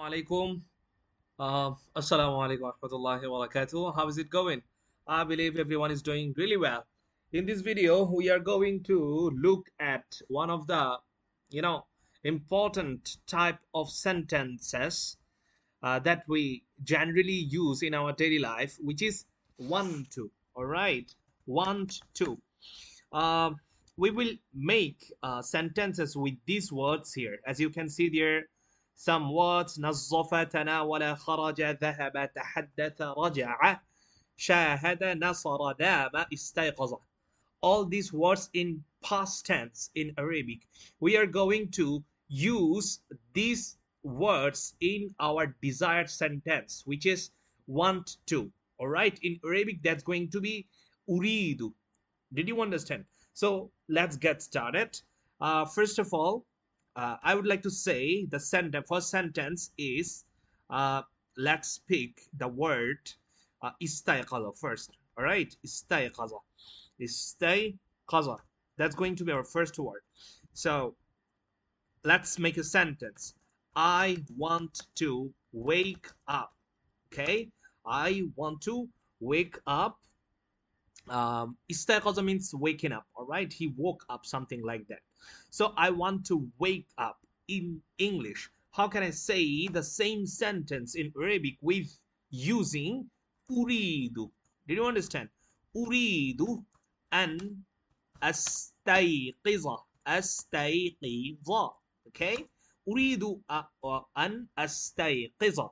alaikum. Assalamu alaikum wa rahmatullahi wa barakatuh. How is it going? I believe everyone is doing really well. In this video, we are going to look at one of the, you know, important type of sentences that we generally use in our daily life, which is want to. All right, want to. Uh, we will make sentences with these words here. As you can see there, some words: نظف، تناول، خرج، ذهب، تحدث، رجع، شاهد، نصر، نام، استيقظ. All these words in past tense in Arabic. We are going to use these words in our desired sentence, which is want to. All right, in Arabic, that's going to be أريد. Did you understand? So let's get started. First of all, I would like to say the first sentence is uh, let's pick the word استيقظ first. All right, استيقظ. استيقظ. That's going to be our first word. So let's make a sentence. I want to wake up. Okay, I want to wake up. Istayqaza means waking up. All right, he woke up, something like that. So I want to wake up. In English, how can I say the same sentence in Arabic with using uridu? Did you understand? Uridu an astayqiza. Astayqiza. Okay, uridu an astayqiza.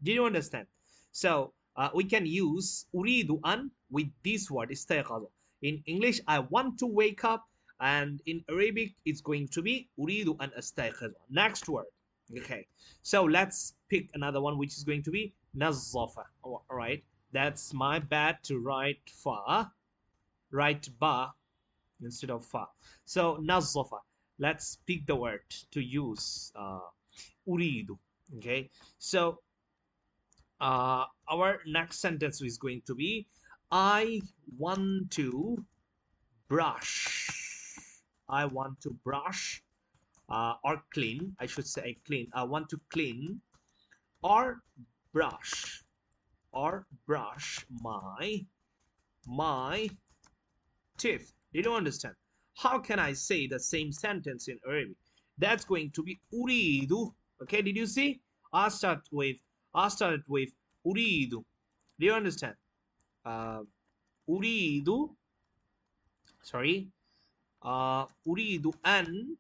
Did you understand? So we can use uridu an with this word istayqaza. In English, I want to wake up, and in Arabic, it's going to be uridu an astayqiza. Next word. Okay, so let's pick another one, which is going to be nazzafa. All right, that's my bad to write ba instead of fa. So nazzafa. Let's pick the word to use uridu. Okay, so our next sentence is going to be I want to brush. I want to brush or clean. I should say clean. I want to clean or brush my teeth. Did you understand? How can I say the same sentence in Arabic? That's going to be uridu. Okay, did you see? I started with uridu. Do you understand? Uh, uridu. Sorry. Uridu an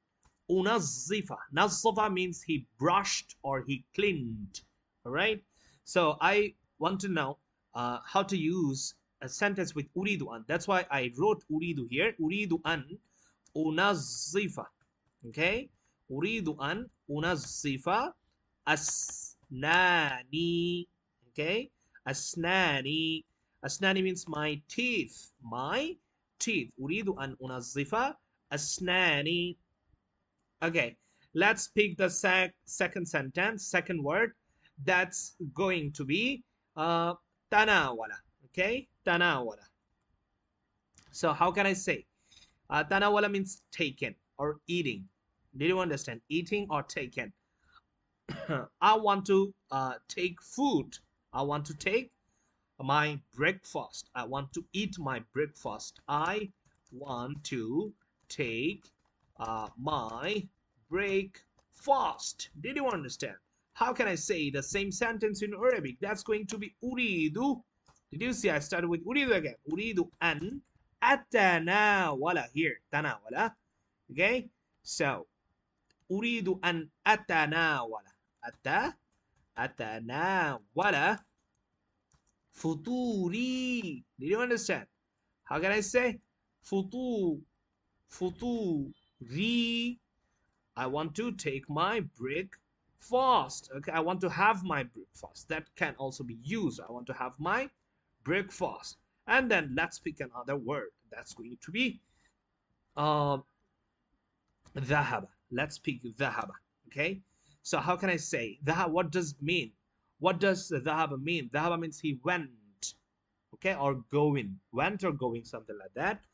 unazzifa. Nazzafa means he brushed or he cleaned. All right. So I want to know how to use a sentence with uridu an. That's why I wrote uridu here. Uridu an unazzifa. Okay. Uridu an unazzifa asnani. Okay. Asnani. Asnani means my teeth. My teeth. أريد أن أنظف أسناني. Okay, let's pick the second sentence, second word. That's going to be تناول. Okay, تناول. So how can I say? تناول means taken or eating. Did you understand? Eating or taken. I want to take food. I want to take my breakfast. I want to eat my breakfast. I want to take my breakfast. Did you understand? How can I say the same sentence in Arabic? That's going to be uridu. Did you see? I started with uridu again. Uridu an atanawala here. Tanawala. Okay. So uridu an atanawala. Atanawala futuri. Did you understand? How can I say? Futu, futuri. I want to take my breakfast. Okay, I want to have my breakfast. That can also be used. I want to have my breakfast. And then let's pick another word. That's going to be uh, ذهب. Let's pick ذهب. Okay. So how can I say ذهب? What does it mean? What does ذهب mean? ذهب means he went. Okay, or going, went or going, something like that.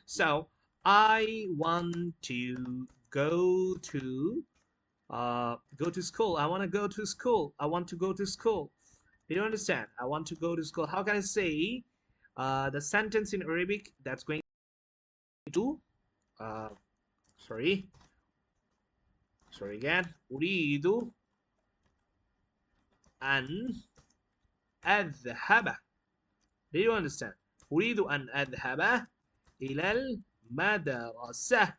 So I want to go to Go to school. I want to go to school. I want to go to school. Do you understand? I want to go to school. How can I say the sentence in Arabic that's going to, uh, sorry, sorry again. أريد أن أذهب. Do you understand? أريد أن أذهب إلى المدرسة.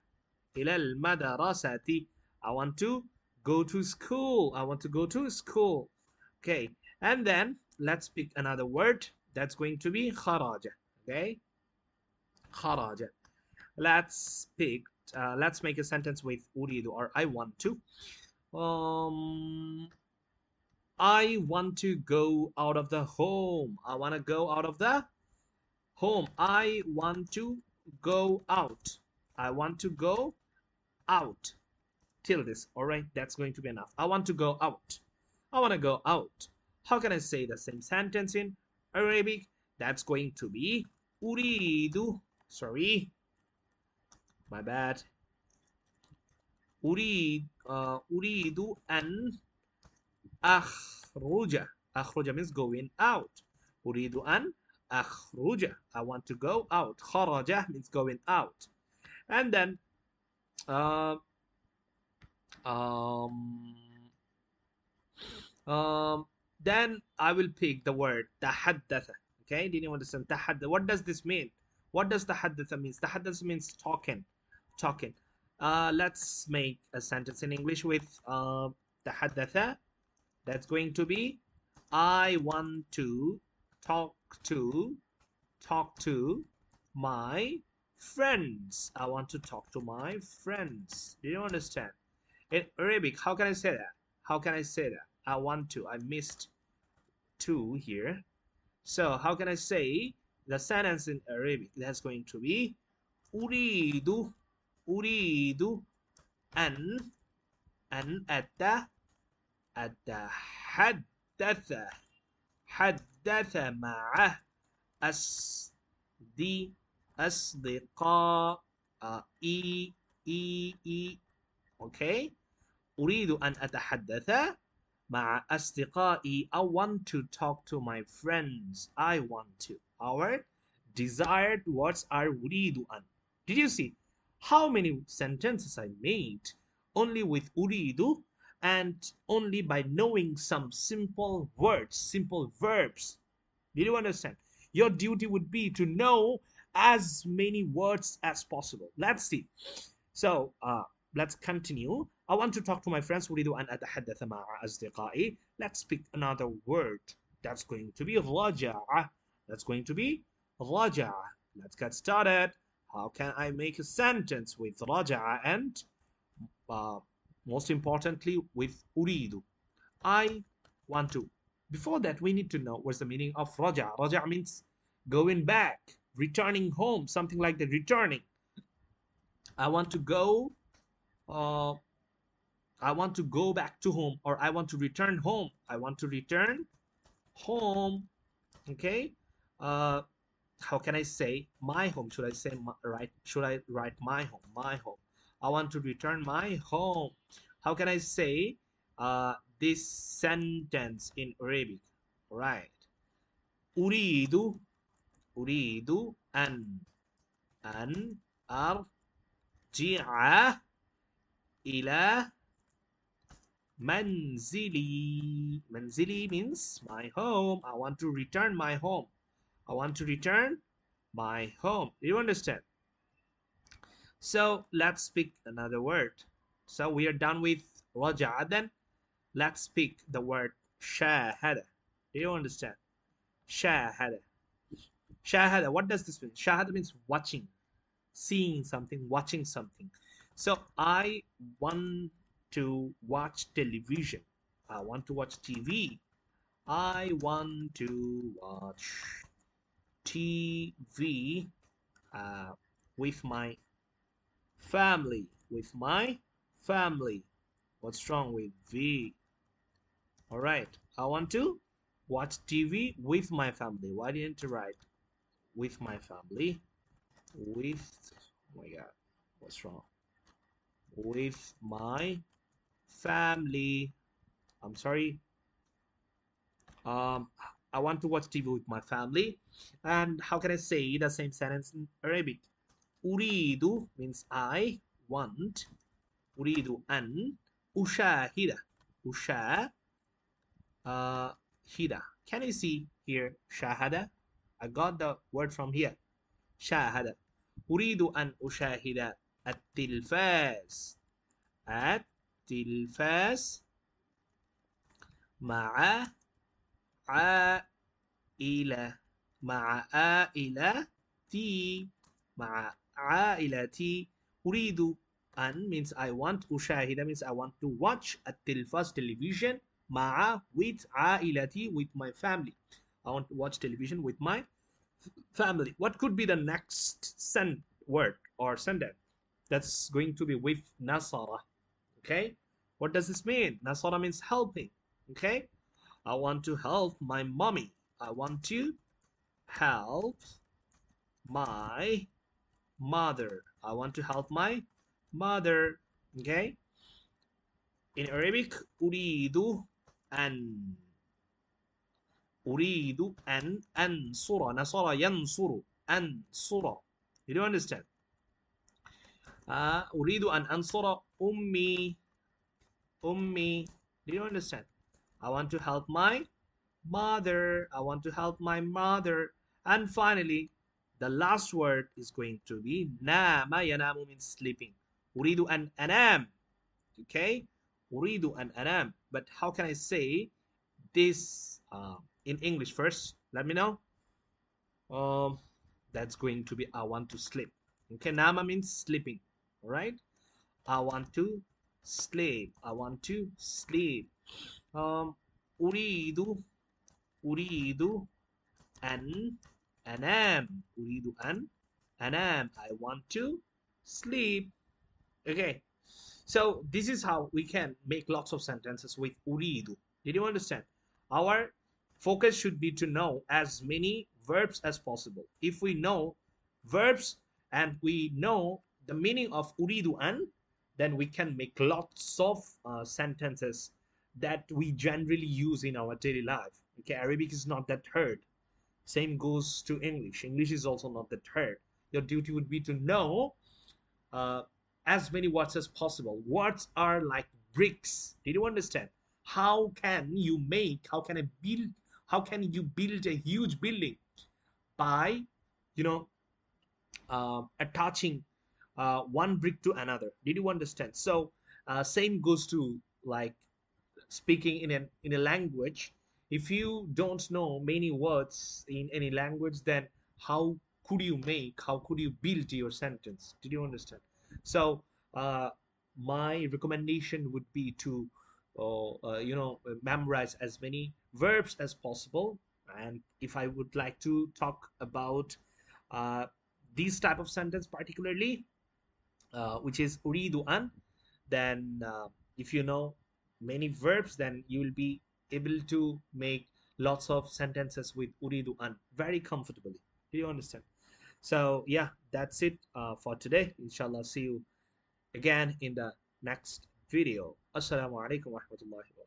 إلى المدرسة. I want to go to school. I want to go to school. Okay. And then let's pick another word. That's going to be خرج. Okay. خرج. Let's pick. Let's make a sentence with أريد or I want to. Um, I want to go out of the home. I want to go out of the home. I want to go out. I want to go out. Till this. All right, that's going to be enough. I want to go out. I want to go out. How can I say the same sentence in Arabic? That's going to be أريد. Sorry, my bad. أريد أن أخرج. أخرج means going out. أريد أن أخرج. I want to go out. خرج means going out. And then uh, um, then I will pick the word تحدث. Okay, did you understand? تحدث. What does this mean? What does تحدث means? تحدث means talking. Talking. Let's make a sentence in English with تحدث. That's going to be I want to talk to my friends. I want to talk to my friends. Do you understand? In Arabic, how can I say that? How can I say that? I want to. I missed two here. So how can I say the sentence in Arabic? That's going to be أريد أريد أن أتحدث حدث مع أصدقائي. Okay. أريد أن أتحدث مع أصدقائي. I want to talk to my friends. I want to. Our desired words are أريد أن. Did you see how many sentences I made only with أريد and only by knowing some simple words, simple verbs? Did you understand? Your duty would be to know as many words as possible. Let's see. So let's continue. I want to talk to my friends. أريد أن أتحدث مع أصدقائي. Let's pick another word. That's going to be رجع. That's going to be رجع. Let's get started. How can I make a sentence with رجع and most importantly with أريد? I want to. Before that, we need to know what's the meaning of رجع. رجع means going back, returning home, something like that, returning. I want to go uh, I want to go back to home, or I want to return home. I want to return home. Okay. How can I say my home? Should I say right? Should I write my home? My home. I want to return my home. How can I say this sentence in Arabic? Right. أريد أريد أن أرجع إلى منزلي. منزلي means my home. I want to return my home. I want to return my home. Do you understand? So let's pick another word. So we are done with رجع. Then let's pick the word شاهد. Do you understand? شاهد. شاهد. What does this mean? شاهد means watching, seeing something, watching something. So I want to watch television. I want to watch TV. I want to watch TV with my family. With my family. What's wrong with V? All right. I want to watch TV with my family. Why didn't you write with my family? With, oh my God, what's wrong? With my family. I'm sorry. Um, I want to watch TV with my family. And how can I say the same sentence in Arabic? Uridu means I want. Uridu an ushahida. Ushahida. Can you see here shahada? I got the word from here. شاهد أريد أن أشاهد التلفاز التلفاز مع عائلة مع عائلتي مع عائلتي أريد أن means I want أشاهد means I want to watch التلفاز television مع with عائلتي with my family. I want to watch television with my family. What could be the next word or sentence? That's going to be with nasara. Okay, what does this mean? Nasara means helping. Okay, I want to help my mommy. I want to help my mother. I want to help my mother. Okay, in Arabic أريد أن أريد أن أنصر نصر ينصر أنصر. Did you understand? أريد أن أنصر أمي أمي. Do you understand? I want to help my mother. I want to help my mother. And finally, the last word is going to be نام. ينام means sleeping. أريد أن أنام. Okay? أريد أن أنام. But how can I say this in English first? Let me know. Um, that's going to be I want to sleep. Okay, nama means sleeping. All right. I want to sleep. I want to sleep. أريد أريد أن أنام. أريد أن أنام. I want to sleep. Okay. So this is how we can make lots of sentences with أريد. Did you understand? Our focus should be to know as many verbs as possible. If we know verbs and we know the meaning of أريد أن, then we can make lots of sentences that we generally use in our daily life. Okay, Arabic is not that hard. Same goes to English. English is also not that hard. Your duty would be to know uh, as many words as possible. Words are like bricks. Did you understand? How can you build a huge building by, you know, attaching one brick to another? Did you understand? So same goes to like speaking in a language. If you don't know many words in any language, then how how could you build your sentence? Did you understand? So uh, my recommendation would be to memorize as many verbs as possible. And if I would like to talk about uh, these type of sentence particularly, which is uridu an, then if you know many verbs, then you will be able to make lots of sentences with uridu an very comfortably. Do you understand? So yeah, that's it for today. Inshallah, see you again in the next video. Assalamu alaikum wa rahmatullahi